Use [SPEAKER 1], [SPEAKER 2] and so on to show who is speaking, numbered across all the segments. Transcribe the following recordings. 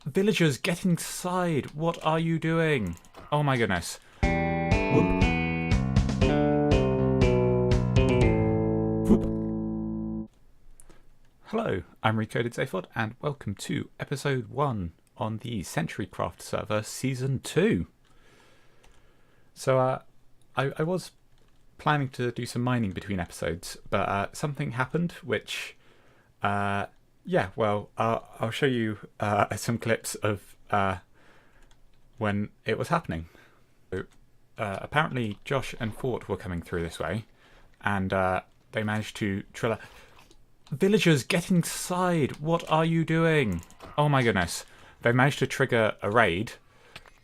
[SPEAKER 1] Villagers, get inside! What are you doing? Oh my goodness. Whoop. Whoop. Hello, I'm Recoded Zaphod, and welcome to episode 1 on the CentriCraft server, season 2. So, I was planning to do some mining between episodes, but something happened which, I'll show you some clips of when it was happening. So, apparently Josh and Fort were coming through this way, and they managed to drill a... Villagers, get inside! What are you doing? Oh my goodness. They managed to trigger a raid.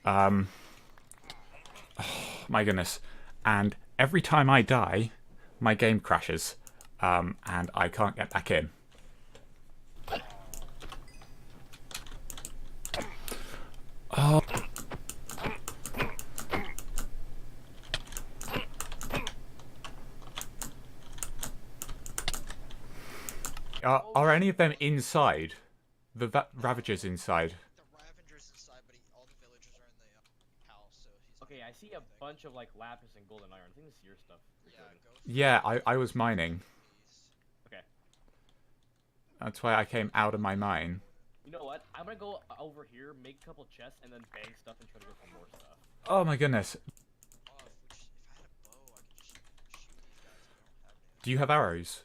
[SPEAKER 1] Oh my goodness. And every time I die, my game crashes. And I can't get back in. Oh. Are any of them inside? The Ravagers inside?
[SPEAKER 2] The Ravager's inside, but all the villagers are in the house, so he's...
[SPEAKER 3] Okay, I see a bunch of like lapis and golden iron. I think this is your stuff.
[SPEAKER 1] Yeah, I was mining.
[SPEAKER 3] Okay.
[SPEAKER 1] That's why I came out of my mine.
[SPEAKER 3] You know what? I'm gonna go over here, make a couple chests, and then bang stuff and try to get some more stuff.
[SPEAKER 1] Oh my goodness.
[SPEAKER 2] Oh, if I had a bow, I could just shoot these guys. I don't have any.
[SPEAKER 1] Do you have arrows?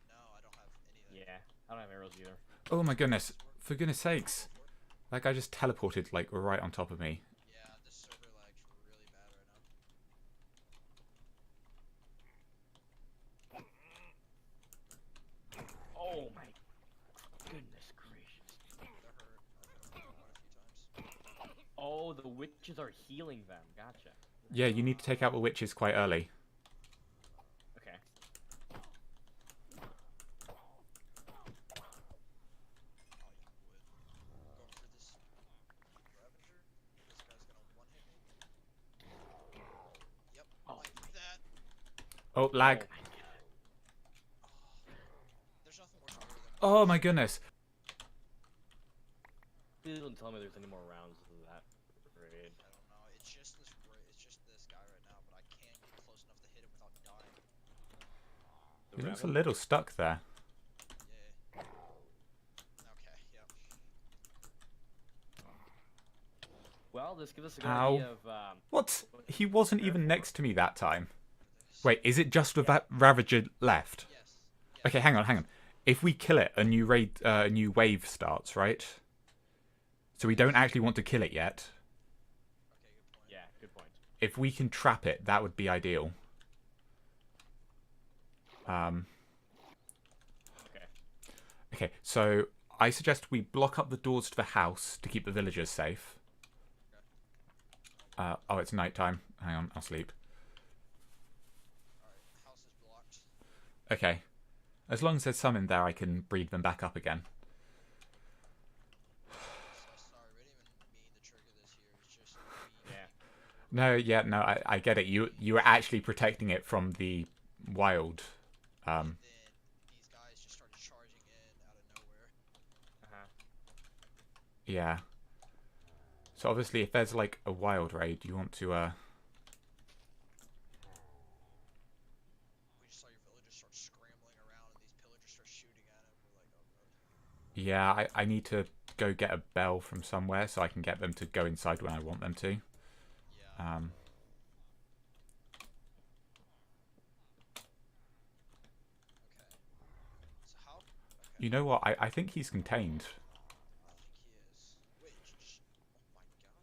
[SPEAKER 2] No, I don't have any of that.
[SPEAKER 3] Yeah, I don't have arrows either.
[SPEAKER 1] Oh my goodness. For goodness sakes. That guy just teleported like right on top of me.
[SPEAKER 2] Yeah, this server lag's really bad right now.
[SPEAKER 3] Oh my goodness gracious.
[SPEAKER 2] That hurt. I've hit him quite a few times.
[SPEAKER 3] Oh, the witches are healing them. Gotcha.
[SPEAKER 1] Yeah, you need to take out the witches quite early.
[SPEAKER 3] Okay.
[SPEAKER 2] Oh, you would. Going for this Ravager. This guy's gonna one-hit me. Yep,
[SPEAKER 3] Oh.
[SPEAKER 2] like that.
[SPEAKER 1] Oh, lag.
[SPEAKER 3] Oh my god.
[SPEAKER 2] There's nothing more harder than...
[SPEAKER 1] Oh my goodness.
[SPEAKER 3] Please don't tell me there's any more rounds of that raid.
[SPEAKER 2] I don't know. It's just this guy right now, but I can't get close enough to hit him without dying.
[SPEAKER 1] He looks a little stuck there.
[SPEAKER 2] Yeah. Okay, yep.
[SPEAKER 3] Well, this gives us a good
[SPEAKER 1] Ow.
[SPEAKER 3] idea of
[SPEAKER 1] What? He wasn't even next to me that time. Wait, is it just with that Ravager left?
[SPEAKER 2] Yes.
[SPEAKER 1] Okay, hang on. If we kill it, a new wave starts, right? So we don't actually want to kill it yet.
[SPEAKER 2] Okay, good point.
[SPEAKER 3] yeah, good point.
[SPEAKER 1] If we can trap it, that would be ideal.
[SPEAKER 3] Okay.
[SPEAKER 1] Okay, so I suggest we block up the doors to the house to keep the villagers safe. Oh, it's nighttime. Hang on, I'll sleep.
[SPEAKER 2] Alright, house is blocked.
[SPEAKER 1] Okay. As long as there's some in there, I can breed them back up again.
[SPEAKER 2] So sorry, we didn't even mean to trigger this here. It's just me.
[SPEAKER 3] Yeah.
[SPEAKER 1] No, I get it. You were actually protecting it from the wild.
[SPEAKER 2] Then these guys just started charging in out of nowhere.
[SPEAKER 3] Uh-huh.
[SPEAKER 1] Yeah. So obviously, if there's like a wild raid, you want to
[SPEAKER 2] We just saw your villagers start scrambling around, and these pillagers start shooting at him. We're like, oh god.
[SPEAKER 1] Yeah, I need to go get a bell from somewhere so I can get them to go inside when I want them to.
[SPEAKER 2] Yeah. Okay. So how? Okay.
[SPEAKER 1] You know what? I think he's contained.
[SPEAKER 2] I think he is. Wait, oh my god.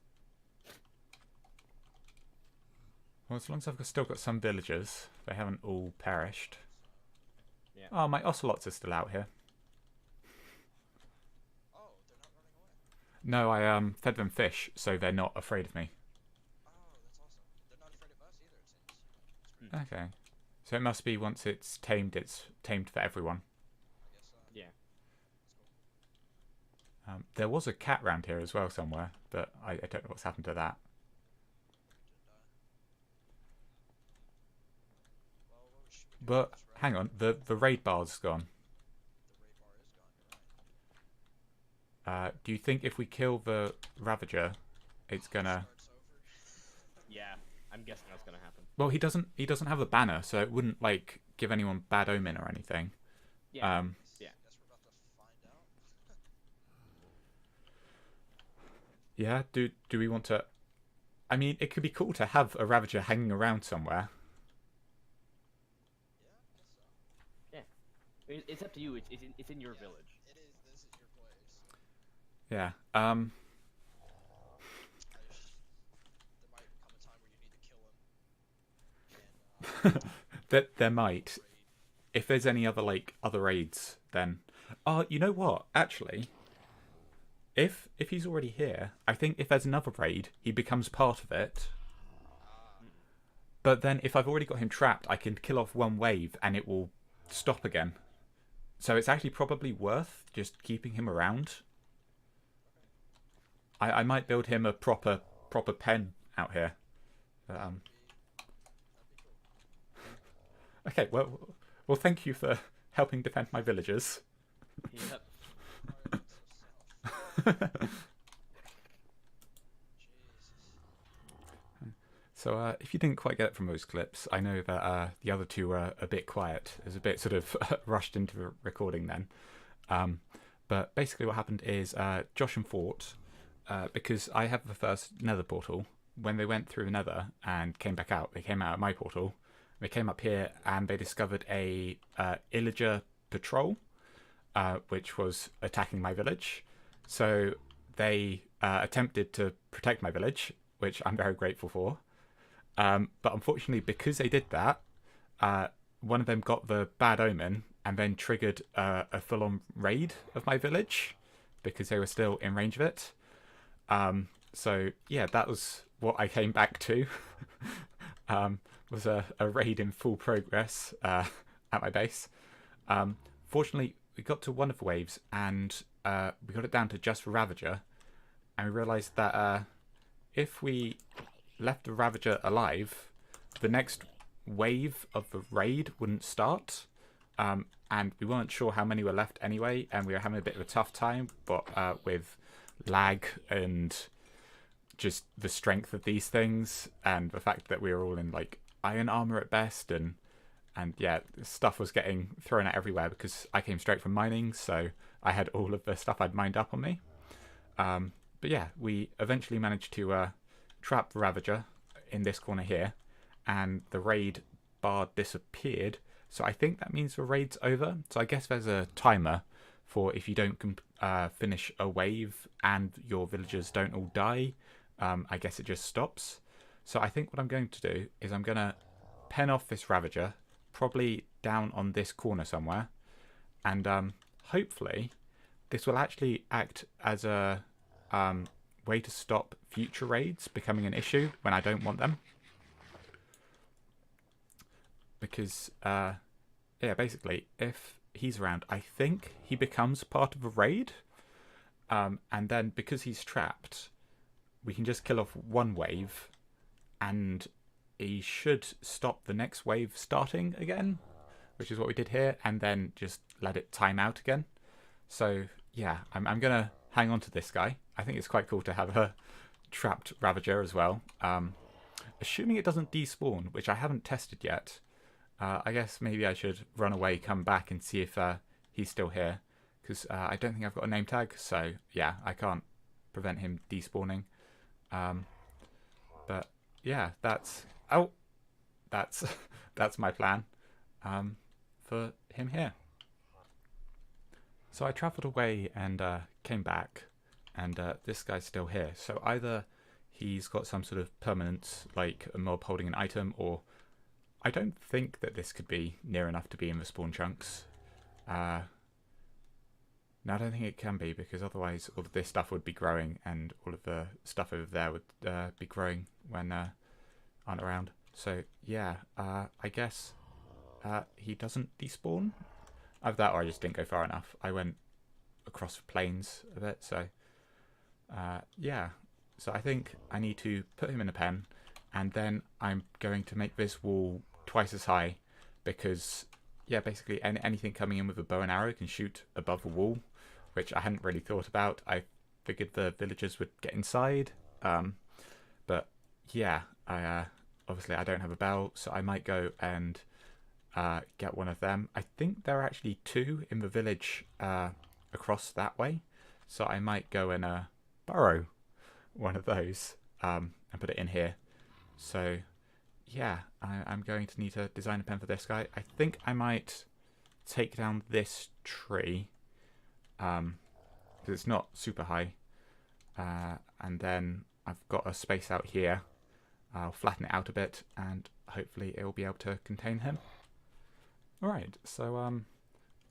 [SPEAKER 1] Well, as long as I've still got some villagers, they haven't all perished.
[SPEAKER 3] Yeah.
[SPEAKER 1] Oh, my ocelots are still out here.
[SPEAKER 2] Oh, they're not running away.
[SPEAKER 1] No, I fed them fish, so they're not afraid of me.
[SPEAKER 2] Oh, that's awesome. They're not afraid of us either, it seems. It's great.
[SPEAKER 1] Okay. So it must be once it's tamed for everyone.
[SPEAKER 2] I guess so.
[SPEAKER 3] Yeah.
[SPEAKER 2] That's cool.
[SPEAKER 1] There was a cat round here as well somewhere, but I don't know what's happened to that.
[SPEAKER 2] Well, what should we do
[SPEAKER 1] But
[SPEAKER 2] with this raid?
[SPEAKER 1] hang on, the raid bar's gone.
[SPEAKER 2] The raid bar is gone,
[SPEAKER 1] Do you think if we kill the Ravager, it's gonna...
[SPEAKER 2] Starts over.
[SPEAKER 3] Yeah, I'm guessing that's gonna happen.
[SPEAKER 1] Well, he doesn't have a banner, so it wouldn't like give anyone bad omen or anything.
[SPEAKER 3] Yeah. Yeah.
[SPEAKER 2] Guess we're about to find out.
[SPEAKER 1] Yeah. Do we want to? I mean, it could be cool to have a Ravager hanging around somewhere.
[SPEAKER 2] Yeah, I guess so.
[SPEAKER 3] Yeah. It's up to you. It's in your
[SPEAKER 2] Yeah,
[SPEAKER 3] village.
[SPEAKER 2] It is. This is your place.
[SPEAKER 1] Yeah.
[SPEAKER 2] There might come a time where you need to kill him. And,
[SPEAKER 1] That there might.
[SPEAKER 2] raid.
[SPEAKER 1] If there's any other like other raids, then you know what? Actually, if he's already here, I think if there's another raid, he becomes part of it. But then if I've already got him trapped, I can kill off one wave and it will stop again. So it's actually probably worth just keeping him around. I might build him a proper pen out here.
[SPEAKER 2] That'd be cool.
[SPEAKER 1] Okay, well, thank you for helping defend my villagers.
[SPEAKER 3] Yep.
[SPEAKER 2] Alright, so south. Jesus.
[SPEAKER 1] So if you didn't quite get it from those clips, I know that the other two were a bit quiet. It was a bit sort of rushed into the recording then. But basically what happened is Josh and Fort, because I have the first nether portal, when they went through the nether and came back out, they came out of my portal. They came up here and they discovered a Illager patrol, which was attacking my village. So they attempted to protect my village, which I'm very grateful for. But unfortunately, because they did that, one of them got the bad omen and then triggered a full-on raid of my village because they were still in range of it. So yeah, that was what I came back to. Was a raid in full progress at my base. Fortunately, we got to one of the waves and we got it down to just Ravager, and we realised that if we left the Ravager alive, the next wave of the raid wouldn't start. And we weren't sure how many were left anyway, and we were having a bit of a tough time, but with lag and just the strength of these things and the fact that we were all in like iron armor at best, and yeah, stuff was getting thrown out everywhere because I came straight from mining, so I had all of the stuff I'd mined up on me. But yeah, we eventually managed to trap Ravager in this corner here, and the raid bar disappeared. So I think that means the raid's over. So I guess there's a timer for if you don't finish a wave and your villagers don't all die. I guess it just stops. So I think what I'm going to do is I'm going to pen off this Ravager, probably down on this corner somewhere, and hopefully this will actually act as a way to stop future raids becoming an issue when I don't want them. Because yeah, basically if he's around, I think he becomes part of a raid, and then because he's trapped, we can just kill off one wave and he should stop the next wave starting again, which is what we did here, and then just let it time out again. So yeah, I'm gonna hang on to this guy. I think it's quite cool to have a trapped Ravager as well. Assuming it doesn't despawn, which I haven't tested yet. I guess maybe I should run away, come back and see if he's still here, because I don't think I've got a name tag, so yeah, I can't prevent him despawning. But yeah, that's my plan for him here. So I travelled away and came back, and this guy's still here. So either he's got some sort of permanence, like a mob holding an item, or I don't think that this could be near enough to be in the spawn chunks. No, I don't think it can be, because otherwise all of this stuff would be growing, and all of the stuff over there would be growing when aren't around. So yeah, I guess he doesn't despawn. Either that or I just didn't go far enough. I went across the plains a bit, so yeah. So I think I need to put him in a pen, and then I'm going to make this wall twice as high, because yeah, basically anything coming in with a bow and arrow can shoot above the wall, which I hadn't really thought about. I figured the villagers would get inside, but yeah, obviously I don't have a bell, so I might go and get one of them. I think there are actually 2 in the village across that way, so I might go and borrow one of those and put it in here. So yeah, I'm going to need to design a pen for this guy. I think I might take down this tree because it's not super high, and then I've got a space out here. I'll flatten it out a bit and hopefully it will be able to contain him. Alright, so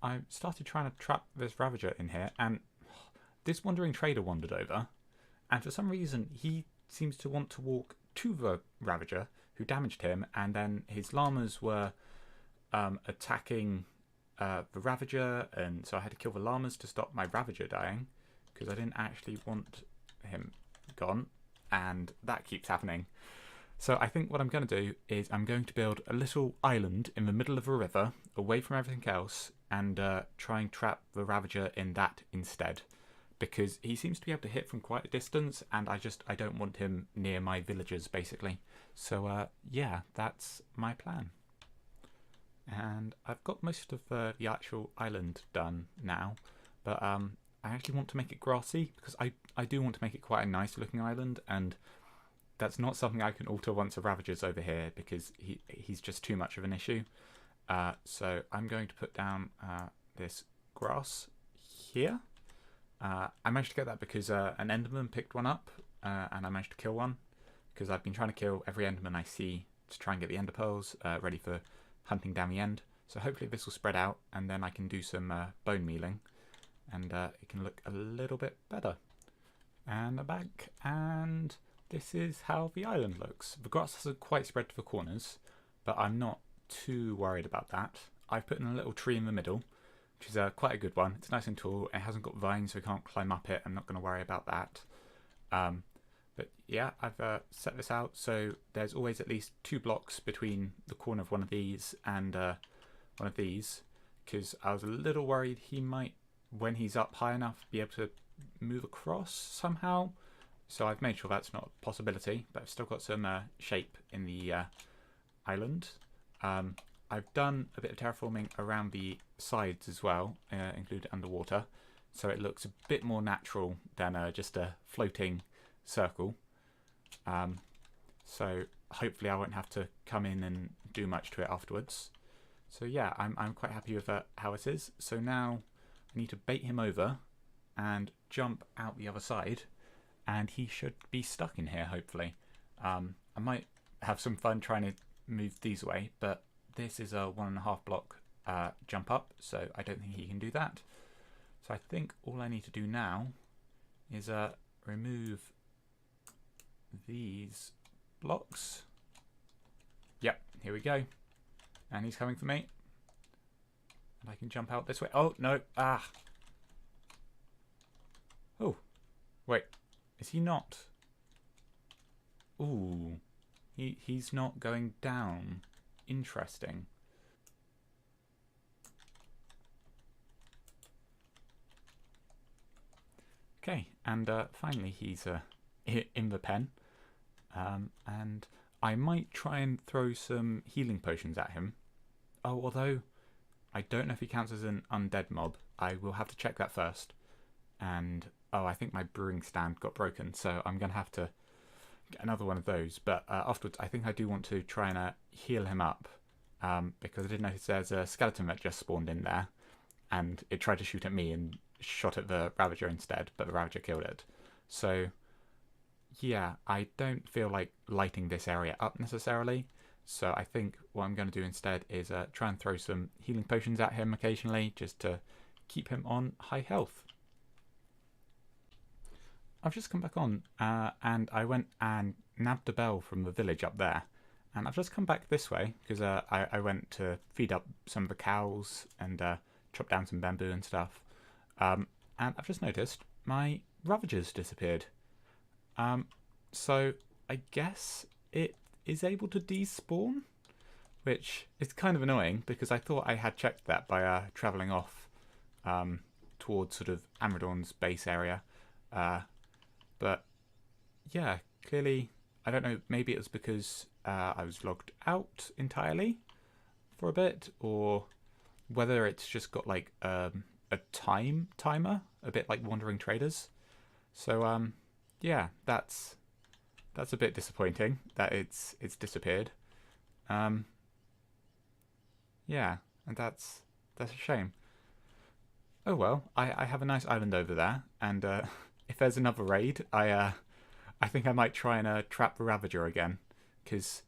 [SPEAKER 1] I started trying to trap this Ravager in here, and this wandering trader wandered over, and for some reason he seems to want to walk to the Ravager, who damaged him, and then his llamas were attacking the Ravager, and so I had to kill the llamas to stop my Ravager dying, because I didn't actually want him gone, and that keeps happening. So I think what I'm going to do is I'm going to build a little island in the middle of a river, away from everything else, and try and trap the Ravager in that instead. Because he seems to be able to hit from quite a distance, and I don't want him near my villagers, basically. So yeah, that's my plan. And I've got most of the actual island done now, but I actually want to make it grassy, because I do want to make it quite a nice looking island, and that's not something I can alter once a Ravager's over here, because he's just too much of an issue. So I'm going to put down this grass here. I managed to get that because an Enderman picked one up, and I managed to kill one, because I've been trying to kill every Enderman I see to try and get the Ender pearls ready for hunting down the end. So hopefully this will spread out, and then I can do some bone mealing, and it can look a little bit better. And I'm back, and this is how the island looks. The grass hasn't quite spread to the corners, but I'm not too worried about that. I've put in a little tree in the middle, which is quite a good one. It's nice and tall. It hasn't got vines, so we can't climb up it. I'm not going to worry about that. But yeah, I've set this out so there's always at least 2 blocks between the corner of one of these and one of these, because I was a little worried he might, when he's up high enough, be able to move across somehow. So I've made sure that's not a possibility, but I've still got some shape in the island. I've done a bit of terraforming around the sides as well, included underwater, so it looks a bit more natural than just a floating circle. So hopefully I won't have to come in and do much to it afterwards. So yeah, I'm quite happy with how it is. So now I need to bait him over and jump out the other side, and he should be stuck in here, hopefully. I might have some fun trying to move these away, but this is a 1.5 block jump up, so I don't think he can do that. So I think all I need to do now is remove these blocks. Yep, here we go. And he's coming for me. And I can jump out this way. Oh, no. Ah. Oh. Wait. Is he not? Ooh. He's not going down. Interesting. Okay, and finally he's in the pen. And I might try and throw some healing potions at him. Oh, although I don't know if he counts as an undead mob. I will have to check that first. And oh, I think my brewing stand got broken, so I'm going to have to get another one of those. But afterwards, I think I do want to try and heal him up, because I did notice there's a skeleton that just spawned in there, and it tried to shoot at me and shot at the Ravager instead, but the Ravager killed it. So yeah, I don't feel like lighting this area up necessarily, so I think what I'm going to do instead is try and throw some healing potions at him occasionally, just to keep him on high health. I've just come back on, and I went and nabbed a bell from the village up there, and I've just come back this way because I went to feed up some of the cows and chop down some bamboo and stuff, and I've just noticed my Ravager's disappeared. So I guess it is able to despawn, which is kind of annoying because I thought I had checked that by travelling off towards sort of Amradorn's base area. But yeah, clearly, I don't know, maybe it was because I was logged out entirely for a bit, or whether it's just got like a timer, a bit like Wandering Traders. So yeah, that's a bit disappointing that it's disappeared. Yeah, and that's a shame. Oh well, I have a nice island over there, and if there's another raid, I think I might try and trap the Ravager again, because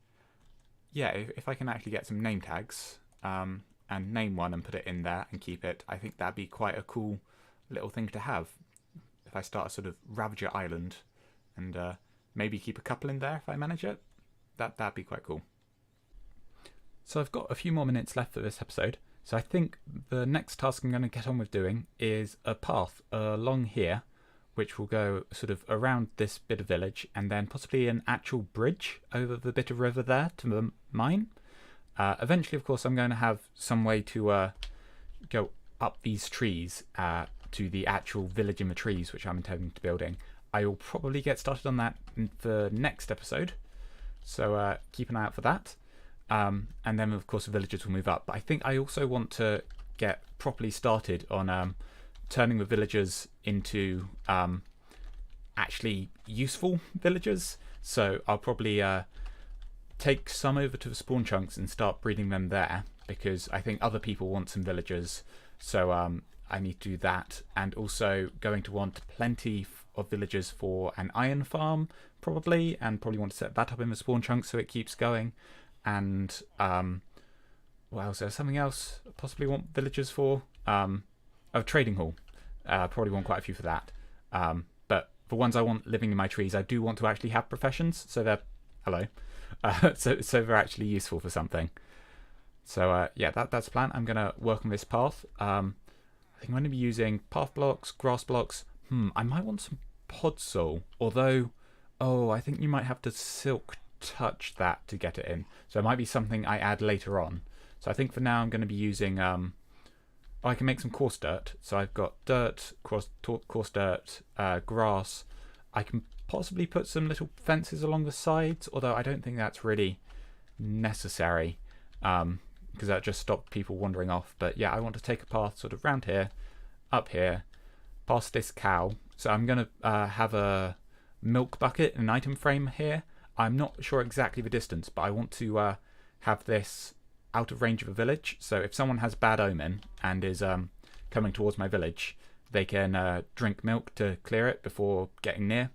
[SPEAKER 1] yeah, if I can actually get some name tags, and name one and put it in there and keep it, I think that'd be quite a cool little thing to have. If I start a sort of Ravager island, and maybe keep a couple in there if I manage it, that'd be quite cool. So I've got a few more minutes left for this episode, so I think the next task I'm going to get on with doing is a path along here, which will go sort of around this bit of village, and then possibly an actual bridge over the bit of river there to the mine. Eventually, of course, I'm going to have some way to go up these trees to the actual village in the trees, which I'm intending to building. I will probably get started on that in the next episode, so keep an eye out for that. And then, of course, the villagers will move up. But I think I also want to get properly started on turning the villagers into actually useful villagers. So I'll probably take some over to the spawn chunks and start breeding them there, because I think other people want some villagers. So I need to do that. And also going to want plenty of villagers for an iron farm, probably, and probably want to set that up in the spawn chunks so it keeps going. And what else? There's something else I possibly want villagers for. A trading hall. Probably want quite a few for that. But for ones I want living in my trees, I do want to actually have professions, so they're so they're actually useful for something. So yeah, that's the plan. I'm gonna work on this path. I think I'm going to be using path blocks, grass blocks. I might want some podzol, although I think you might have to silk touch that to get it in, so it might be something I add later on. So I think for now I'm going to be using I can make some coarse dirt, so I've got dirt, coarse dirt, grass. I can possibly put some little fences along the sides, although I don't think that's really necessary, because that just stopped people wandering off. But yeah, I want to take a path sort of round here, up here, past this cow. So I'm going to have a milk bucket and an item frame here. I'm not sure exactly the distance, but I want to have this out of range of a village. So if someone has bad omen and is coming towards my village, they can drink milk to clear it before getting near.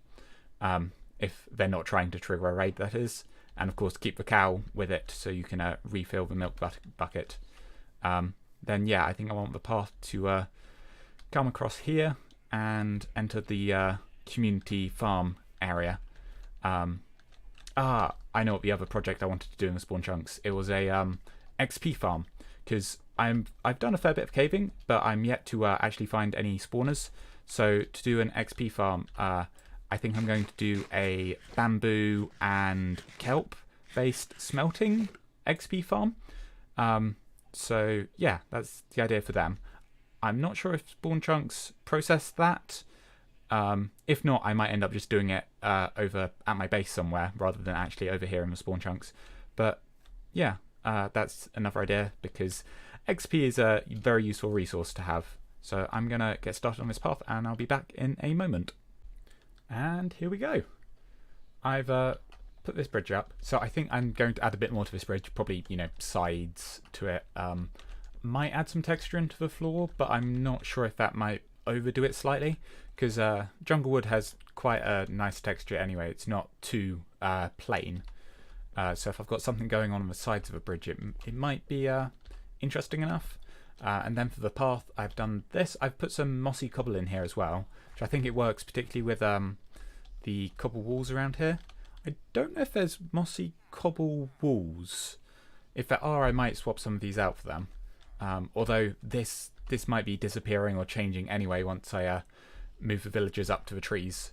[SPEAKER 1] If they're not trying to trigger a raid, that is. And of course, keep the cow with it so you can refill the milk bucket. Then yeah, I think I want the path to come across here and enter the community farm area. I know what the other project I wanted to do in the spawn chunks. It was a XP farm, because I've done a fair bit of caving, but I'm yet to actually find any spawners. So to do an XP farm, I think I'm going to do a bamboo and kelp based smelting XP farm. So yeah, that's the idea for them. I'm not sure if spawn chunks process that. If not, I might end up just doing it over at my base somewhere rather than actually over here in the spawn chunks. But yeah, that's another idea, because XP is a very useful resource to have. So I'm going to get started on this path, and I'll be back in a moment. And here we go. I've put this bridge up. So I think I'm going to add a bit more to this bridge, probably, sides to it. Might add some texture into the floor, but I'm not sure if that might overdo it slightly, because jungle wood has quite a nice texture anyway. It's not too plain. So if I've got something going on the sides of a bridge, it might be interesting enough. And then for the path, I've done this. I've put some mossy cobble in here as well, which I think it works particularly with the cobble walls around here. I don't know if there's mossy cobble walls. If there are, I might swap some of these out for them. Although this might be disappearing or changing anyway once I move the villagers up to the trees.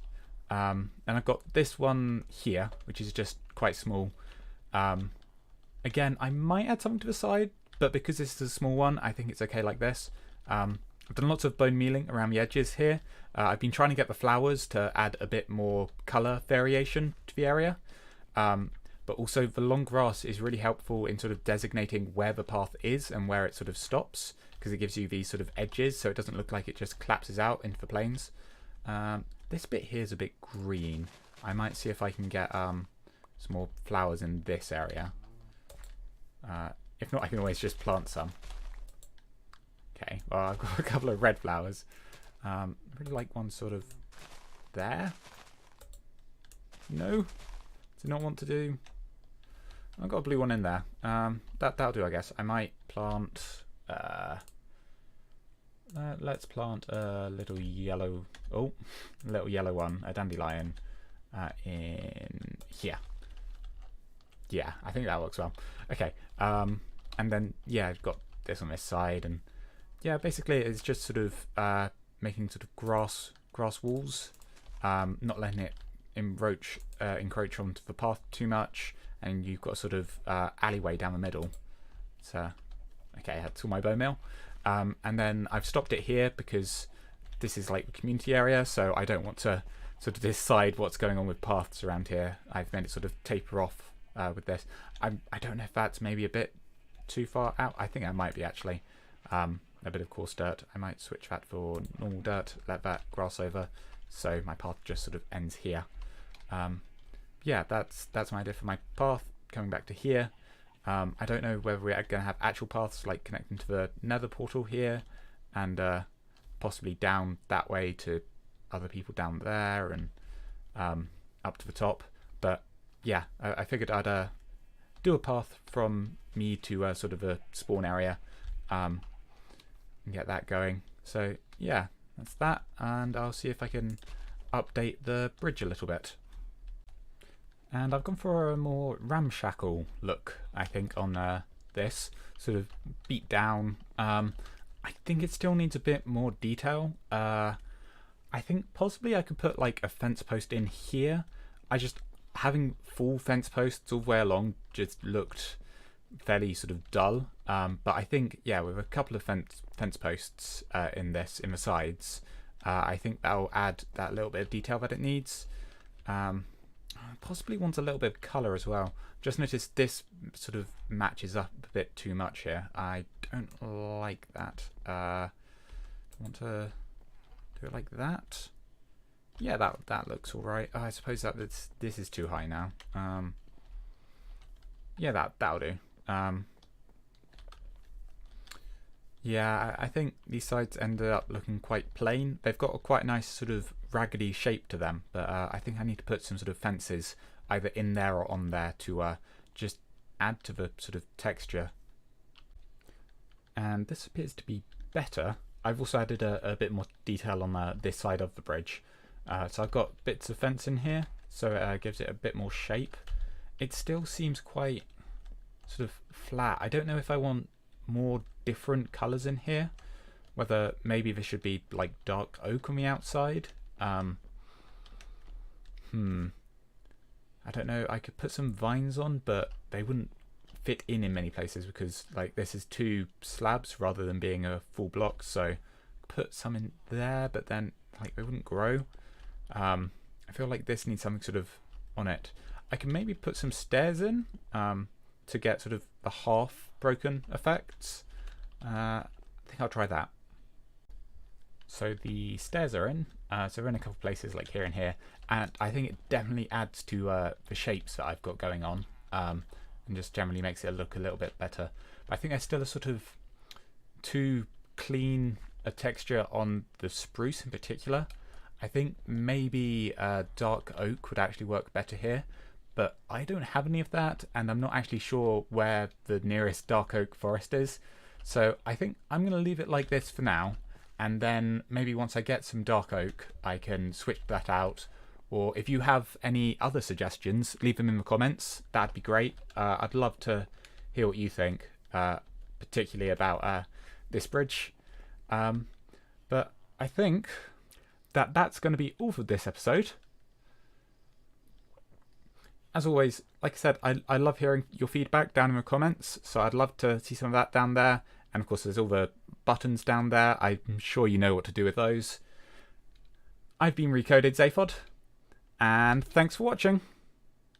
[SPEAKER 1] And I've got this one here, which is just quite small. Again, I might add something to the side, but because this is a small one, I think it's okay like this. I've I've done lots of bone mealing around the edges here. I've been trying to get the flowers to add a bit more colour variation to the area. But also the long grass is really helpful in sort of designating where the path is and where it sort of stops, because it gives you these sort of edges so it doesn't look like it just collapses out into the plains. This bit here is a bit green. I might see if I can get some more flowers in this area. If not, I can always just plant some. Okay, well, I've got a couple of red flowers. I really like one sort of there. No, do not want to do. I've got a blue one in there. That'll do, I guess. I might plant. Let's plant a little yellow. Oh, a little yellow one, a dandelion, in here. Yeah, I think that works well. Okay, and then yeah, I've got this on this side, and yeah, basically it's just sort of making sort of grass walls, not letting it encroach onto the path too much, and you've got a sort of alleyway down the middle. So okay, that's all my bone meal. And then I've stopped it here because this is like the community area, so I don't want to sort of decide what's going on with paths around here. I've made it sort of taper off with this. I don't know if that's maybe a bit too far out. I think I might be actually. A bit of coarse dirt. I might switch that for normal dirt, let that grass over, so my path just sort of ends here. Yeah, that's my idea for my path coming back to here. I don't know whether we're going to have actual paths like connecting to the nether portal here and possibly down that way to other people down there and up to the top. But yeah, I figured I'd do a path from me to sort of a spawn area and get that going. So yeah, that's that, and I'll see if I can update the bridge a little bit. And I've gone for a more ramshackle look, I think, on this. Sort of beat down. I think it still needs a bit more detail. I think possibly I could put like a fence post in here. Having full fence posts all the way along just looked fairly sort of dull. But I think, yeah, with a couple of fence posts in the sides, I think that'll add that little bit of detail that it needs. Possibly wants a little bit of colour as well. Just noticed this sort of matches up a bit too much here. I don't like that. Want to do it like that? Yeah, that looks alright. I suppose that this is too high now. Yeah, that'll do. Yeah, I think these sides ended up looking quite plain. They've got a quite nice sort of raggedy shape to them, but I think I need to put some sort of fences either in there or on there to just add to the sort of texture. And this appears to be better. I've also added a bit more detail on this side of the bridge. So I've got bits of fence in here, so it gives it a bit more shape. It still seems quite sort of flat. I don't know if I want more different colours in here, whether maybe there should be like dark oak on the outside. I don't know. I could put some vines on, but they wouldn't fit in many places because like this is two slabs rather than being a full block, so put some in there, but then like they wouldn't grow. I feel like this needs something sort of on it. I can maybe put some stairs in to get sort of the half broken effects. I think I'll try that. So the stairs are in, so we're in a couple places like here and here, and I think it definitely adds to the shapes that I've got going on, and just generally makes it look a little bit better. But I think there's still a sort of too clean a texture on the spruce in particular. I think maybe dark oak would actually work better here, but I don't have any of that, and I'm not actually sure where the nearest dark oak forest is. So I think I'm going to leave it like this for now, and then maybe once I get some dark oak, I can switch that out. Or if you have any other suggestions, leave them in the comments. That'd be great. I'd love to hear what you think, particularly about this bridge. But I think that's going to be all for this episode. As always, like I said, I love hearing your feedback down in the comments, so I'd love to see some of that down there. And of course there's all the buttons down there. I'm sure you know what to do with those. I've been Recoded Zaphod, and thanks for watching.